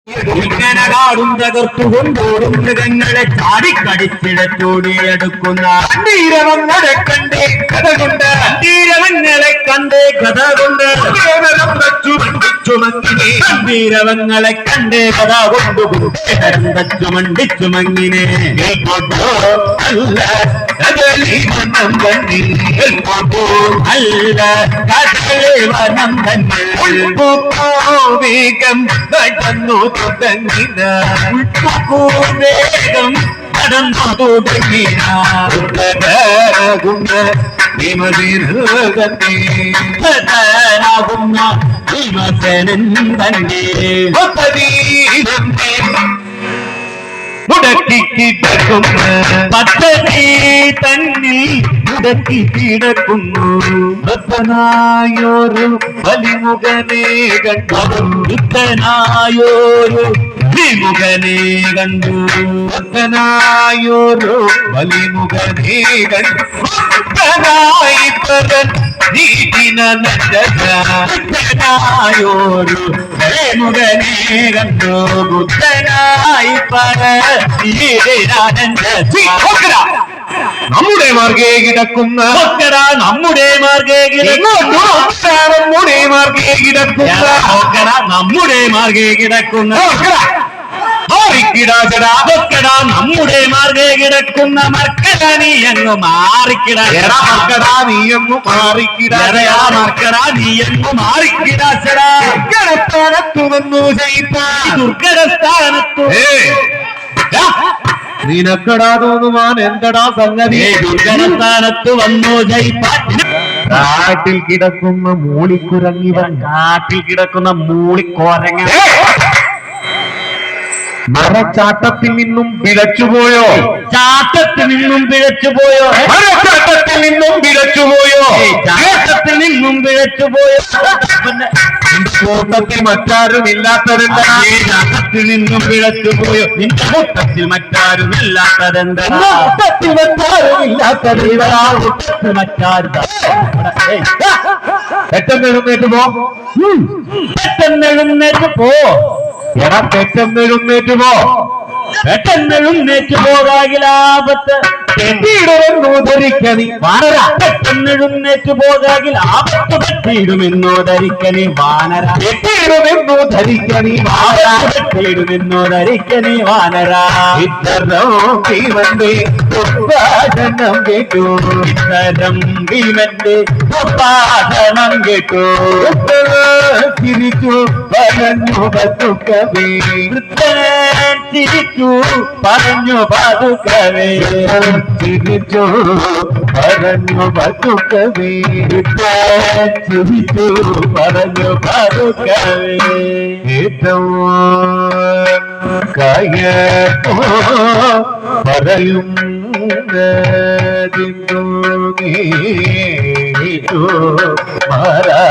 ഇങ്ങനെ കാടും തകർത്തുകൊണ്ടോടും മൃഗങ്ങളെ ചാടിക്കടിച്ചിടത്തോടിയെടുക്കുന്ന തീരവങ്ങളെ കണ്ടേ കഥ കൊണ്ട് തീരവങ്ങളെ കണ്ടേ കഥ കൊണ്ട് വീരവങ്ങളെ കണ്ടേ കഥ കൊണ്ട് ചുമണ്ടിച്ചുമങ്ങിനെ അല്ല കടലി വനം തന്നെ അല്ല കടലി വനം തന്നെ വേഗം കടന്നു തുടങ്ങിന വേഗം കടന്നു തുടങ്ങിന വിമസനൻ തന്നെ മുടക്കി കിടക്കുന്ന പദ്ധതി തന്നിൽ മുടക്കി കിടക്കുന്നു വൃദ്ധനായൊരു വലിമുഖനെ കണ്ടു വൃദ്ധനായൊരു വിമുഖനെ കണ്ടു വൃദ്ധനായൊരു വലിമുഖനെ കണ്ടു വൃദ്ധനായി പരൻ ോരു മുഖനെ കണ്ടു ബുദ്ധനായി നമ്മുടെ മാർഗേ കിടക്കുന്ന നമ്മുടെ മാർഗേ നമ്മുടെ മാർഗേ കിടക്കുന്ന നമ്മുടെ മാർഗേ കിടക്കുന്ന മാറിക്കിടാ നമ്മുടെ മാർഗേ കിടക്കുന്ന മർക്കടാ നീ അങ്ങ് മാറിക്കിടാ നീ അങ്ങ് മാറിക്കിടാ മർക്കടാ നീ അങ്ങ് മാറിക്കിടാച്ചടാ ദുർഘടസ്ഥാനത്തു വന്നു ദുർഘടസ്ഥാനത്തു നിനക്കടാ തോന്നുവാൻ എന്തടാ സംഗതി ദുർഘടസ്ഥാനത്ത് വന്നു ജയിപ്പാൻ കാട്ടിൽ കിടക്കുന്ന മൂളിക്കുരങ്ങിവൻ കാട്ടിൽ കിടക്കുന്ന മൂളിക്കോരങ്ങ മരച്ചാട്ടത്തിൽ നിന്നും പിഴച്ചുപോയോ ചാട്ടത്തിൽ നിന്നും പിഴച്ചുപോയോ മരച്ചാട്ടത്തിൽ നിന്നും പിഴച്ചുപോയോ ചാട്ടത്തിൽ നിന്നും പിഴച്ചുപോയോ കൂട്ടത്തിൽ മറ്റാരും ഇല്ലാത്തതെന്താ ചാട്ടത്തിൽ നിന്നും പിഴച്ചുപോയോ നിന്റെ കൂട്ടത്തിൽ മറ്റാരും ഇല്ലാത്തതെന്താ കൂട്ടത്തിൽ മറ്റാരും ഇല്ലാത്തതെന്താ മറ്റാരും പെട്ടെന്നെഴുന്നേറ്റ് പോ പെട്ടെന്നെഴുന്നേറ്റ് പോ എടാ പെട്ടെന്നെഴുന്നേറ്റ് പോ പെട്ടെന്നെഴുന്നേറ്റ് പോകാകിലാപത്ത് പെട്ടിയിടുമെന്നു ധരിക്കണി വാനര പെട്ടെന്നെഴുന്നേറ്റ് പോകാകിൽ ആപത്ത് പെട്ടിയിടുമെന്നു ധരിക്കണി വാനര പെട്ടിയിടുമെന്നു ധരിക്കണി വാനര പെട്ടിയിടുമെന്നു ധരിക്കണി വാനര ഇത്തരം ഭീമന്റെ ഉപാസനം കേട്ടു ഇത്തരം ഭീമന്റെ ഉപാസനം കേട്ടു ചിരിച്ചു പറഞ്ഞു പതുക്കവേ ചിരിച്ചു പറഞ്ഞു പതുക്കവേ ചിരിച്ചു പറഞ്ഞു പതുക്കവേ ചിരിച്ചു പറഞ്ഞു പതുക്കവേ ഏറ്റവും കയപ്പോ പറയും മാറാ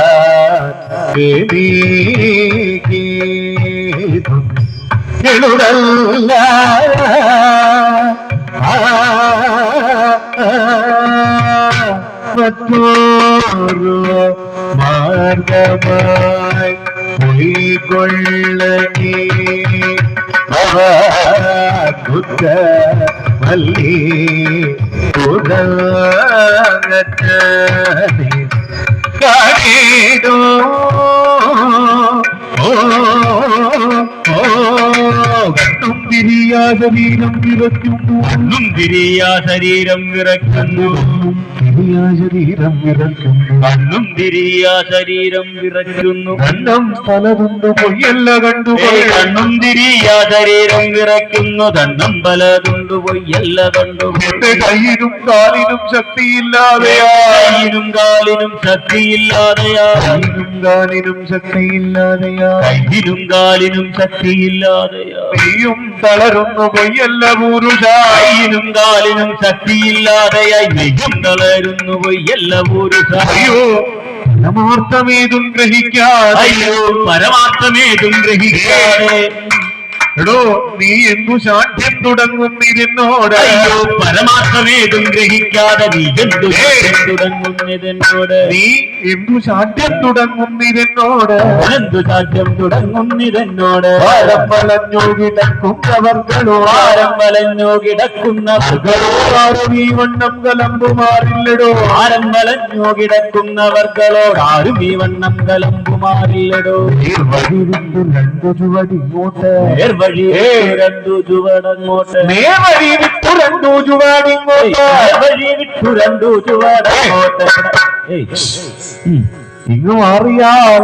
എഴുതല്ല മറ്റൊരു മാർഗമായി പൊയ്കൊള്ളണേ കുറ്റ മല്ലി ഉദാഗതനെ കാണിടോ കണ്ണും തിരിയാ ശരീരം വിറയ്ക്കുന്നു കണ്ണും തിരിയാ ശരീരം വിറയ്ക്കുന്നു ശരീരം വിറയ്ക്കുന്നു കണ്ണും തിരിയാ ശരീരം വിറയ്ക്കുന്നു കണ്ണും പലതുണ്ട് പൊയ്യല്ല കണ്ടു കണ്ണും തിരിയാ ശരീരം വിറയ്ക്കുന്നു കണ്ണും പലതുണ്ട് പൊയ്യല്ല കണ്ടു കയ്യിലും കാലിനും ശക്തിയില്ലാതെയാ കയ്യിലും കാലിനും ശക്തിയില്ലാതെയാ കയ്യിലും കാലിനും ശക്തിയില്ലാതെയാ കയ്യിലും കാലിനും ശക്തിയില്ലാതെയാ നീയും തളരുന്നു പൊയ്യല്ല പുരുഷ കയ്യിലും കാലിനും ശക്തിയില്ലാതെയായി നീയും തളരുന്നു പൊയ്യല്ല പുരുഷ അയ്യോ പരമാർത്ഥമേതും ഗ്രഹിക്കാതെ അയ്യോ പരമാർത്ഥമേതും ഗ്രഹിക്കാതെ എടോ നീ എന്തു ശാഠ്യം തുടങ്ങുന്നിരുന്നോട്? അയ്യോ പരമാർത്ഥമേതും ഗ്രഹിക്കാതെ നീ എന്തു തുടങ്ങുന്നിതെന്നോട്? നീ എന്തു ശാഠ്യം തുടങ്ങുന്നിരുന്നോട്? എന്തു ശാഠ്യം തുടങ്ങുന്നിതെന്നോട്? ഭാരം വളഞ്ഞു കിടക്കുന്നവർകളോ, ഭാരം വലഞ്ഞു കിടക്കുന്നവർകളോട് ഈ വണ്ണം കലമ്പുമാറില്ലടോ. ഭാരം വലഞ്ഞു കിടക്കുന്നവർകളോട് ആരും ഈ വണ്ണം കലമ്പുമാറില്ലടോ. രണ്ടു ചുവടിങ്ങോട്ട്, നേർവഴി രണ്ടു ചുവടങ്ങോട്ട്, നേർവഴി വിട്ടു രണ്ടു ചുവടിങ്ങോട്ട്, നേർവഴി വിട്ടു രണ്ടു ചുവടങ്ങോട്ട്. ഇങ്ങു മാറിയാൽ,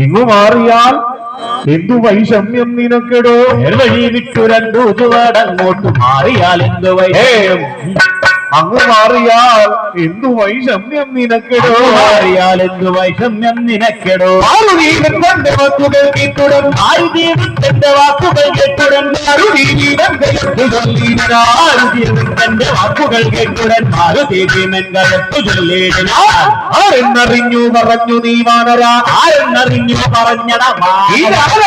ഇങ്ങു മാറിയാൽ എന്തു വൈഷമ്യം നിനക്കെടോ? നേർവഴി വിട്ടു രണ്ടു ചുവടങ്ങോട്ട് മാറിയാൽ എന്തു വൈഷമ്യം? അങ്ങ് മാറിയാൽ എന്തു വൈഷമ്യം നിനക്കെടോ? മാറിയാൽ എന്തു വൈഷമ്യം നിനക്കെടോ? തന്റെ വാക്കുകൾ കേട്ടുടൻ, തന്റെ വാക്കുകൾ കേട്ടുടൻ, തന്റെ വാക്കുകൾ കേട്ടുടൻ മാരുതീമെൻകലത്തു ചൊല്ലിയിടാൻ. ആരെന്നറിഞ്ഞു പറഞ്ഞു നീ വാനര? ആരെന്നറിഞ്ഞു പറഞ്ഞടാ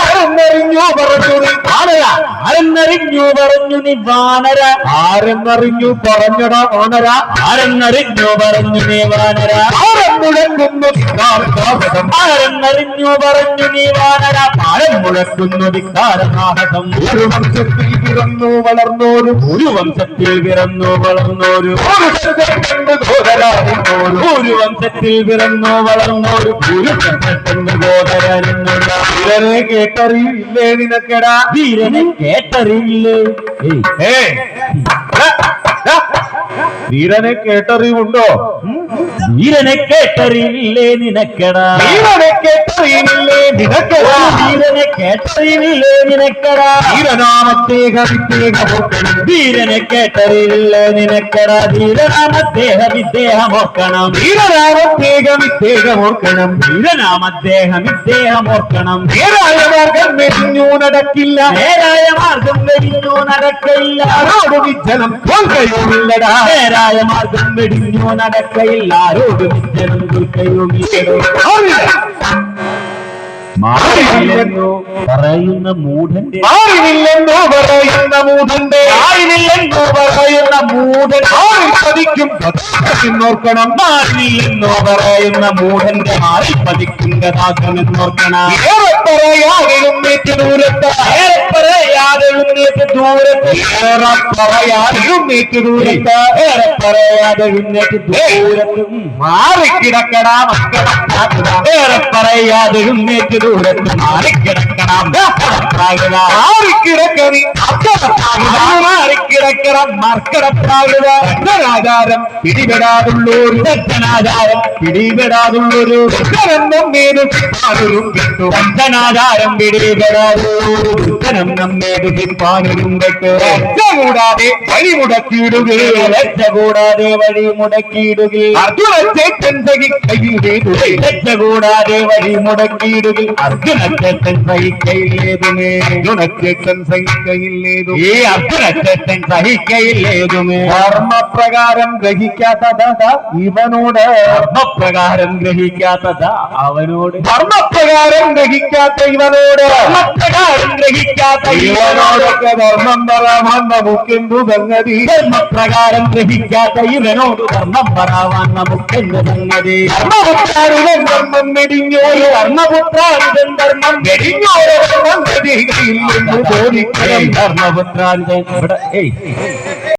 ആരെന്നറിഞ്ഞു പറഞ്ഞു നീ വാനര? ആരെന്നറിഞ്ഞു പറഞ്ഞു നീ വാനര? ആരെന്നറിഞ്ഞു പറഞ്ഞടാ വാനര? ആരെന്നറിഞ്ഞു പറഞ്ഞു നീ വാനര? ആരം മുഴങ്ങുന്നു ആരെന്നറിഞ്ഞു പറഞ്ഞു നീ വാനര? പാരം മുഴക്കുന്നു ധിക്കാരനാഹസം. ഒരു വംശത്തിൽ പിറന്നു വളർന്നോരു, ഒരു വംശത്തിൽ പിറന്നു വളർന്നോരു, ഒരു വംശത്തിൽ പിറന്നു വളർന്നോരു ഗോതരനുള്ള വീരനെ കേട്ടറിയില്ലേ നിനക്കെടാ? വീരനെ കേട്ടറിയില്ലേ? വീരനെ കേട്ടറിവുണ്ടോ? വീരനെ കേട്ടറിയില്ലേ നിനക്കെടാ? വീരനെ കേട്ടറിയില്ലേ നിനക്കെടാ? വീരനെ കേട്ടറിയില്ലേ നിനക്കെടാ? വീരനാമത്തേഹ വിദ്യേഹമോർക്കണം, വീരനെ കേട്ടറിയില്ലേ നിനക്കെടാ? വീരനാമദ്ദേഹം ഇദ്ദേഹമോർക്കണം, വീരനാമത്തേഹ വിദ്യേഹമോർക്കണം. വീരനാമദ്ദേഹം ഇദ്ദേഹമോർക്കണം. നേരായ മാർഗം വെടിഞ്ഞു നടക്കില്ല, നേരായ മാർഗം വെടിഞ്ഞു നടക്കയില്ല, ആരോട് വിജ്ജനം തോൽക്കയുമില്ലടാ. നേരായ മാർഗം വെടിഞ്ഞു നടക്കയില്ല, ആരോട് വിജ്ജനം തോൽക്കയുമില്ലടോ. മാറില്ലെന്നോ പറയുന്ന മൂഢന്റെ, മാറില്ലെന്നോ പറയുന്ന മൂഢന്റെ, മാറില്ലെന്നോ പറയുന്ന മൂഢൻ മാറിൽ പതിക്കും എന്നോർക്കണം. മാറില്ലെന്നോ പറയുന്ന മൂഢന്റെ മാറിൽ പതിക്കും ഗതാഗമെന്നോർക്കണം. ഏറെ പറയാതെഴുന്നേറ്റ് ദൂരത്ത്, ഏറെ പറയാതെഴുന്നേറ്റ് ദൂരത്ത്, ഏറെ പറയാതെഴുന്നേറ്റ് ദൂരത്ത്, ഏറെ പറയാതെഴുന്നേറ്റ് ദൂരത്ത് മാറിക്കിടക്കടാ മക്കള. ഏറെ പറയാതെഴുന്നേറ്റ് ദൂരത്ത് മാറിക്കിടക്കണം. മാറിക്കിടക്കണി മാറിക്കിടക്കണം മർക്കടപ്പാകുക. ആചാരം പിടിപെടാതുള്ളൊരു, ദത്തനാചാരം പിടിപെടാതുള്ളൊരു, നമ്മേത് പാലൊരു കിട്ടു. ദത്തനാചാരം പിടിപെടാതുള്ളൊരു ദുഃഖനം നമ്മെ ദുഃഖിപ്പാനൊരും വെട്ട്. കൂടാതെ വഴിമുടക്കിയിടുകയോ, ലജ്ജ കൂടാതെ വഴി മുടക്കിയിടുകിൽ, അർജുനച്ചേറ്റൻ സഹിക്കയിലേതു, ലജ്ജ കൂടാതെ വഴി മുടക്കിയിടുകിൽ അർജുനച്ചേട്ടൻ സഹിക്കയില്ലേതുമേ. അർജുനച്ചേറ്റൻ സഹിക്കയില്ലേതു. ഈ അർജുനച്ചേട്ടൻ സഹിക്കയില്ലേതുമേ. ധർമ്മപ്രകാരം ഗ്രഹിക്കാത്തത ഇവനോട്, ധർമ്മപ്രകാരം ഗ്രഹിക്കാത്തത അവനോട്, ധർമ്മപ്രകാരം ഗ്രഹിക്കാത്ത ഇവനോട്, ധർമ്മപ്രകാരം ഗ്രഹിക്കാത്ത ഇവനോടൊക്കെ ധർമ്മം പറയാൻ നമുക്കെന്തു സംഗതി? ധർമ്മപ്രകാരം ഗ്രഹിക്കാത്ത ഇവനോട് ധർമ്മം പറയാൻ നമുക്കെന്ത് സംഗതി? ധർമ്മപുത്രാരുടൻ ധർമ്മം വെടിഞ്ഞോരു, ധർമ്മപുത്രാനുജൻ ധർമ്മം വെടിഞ്ഞോരു ധർമ്മം വെടിയില്ലെന്നു ബോധിക്കണം. ധർമ്മപുത്രാനുജൻ ഇവിടെ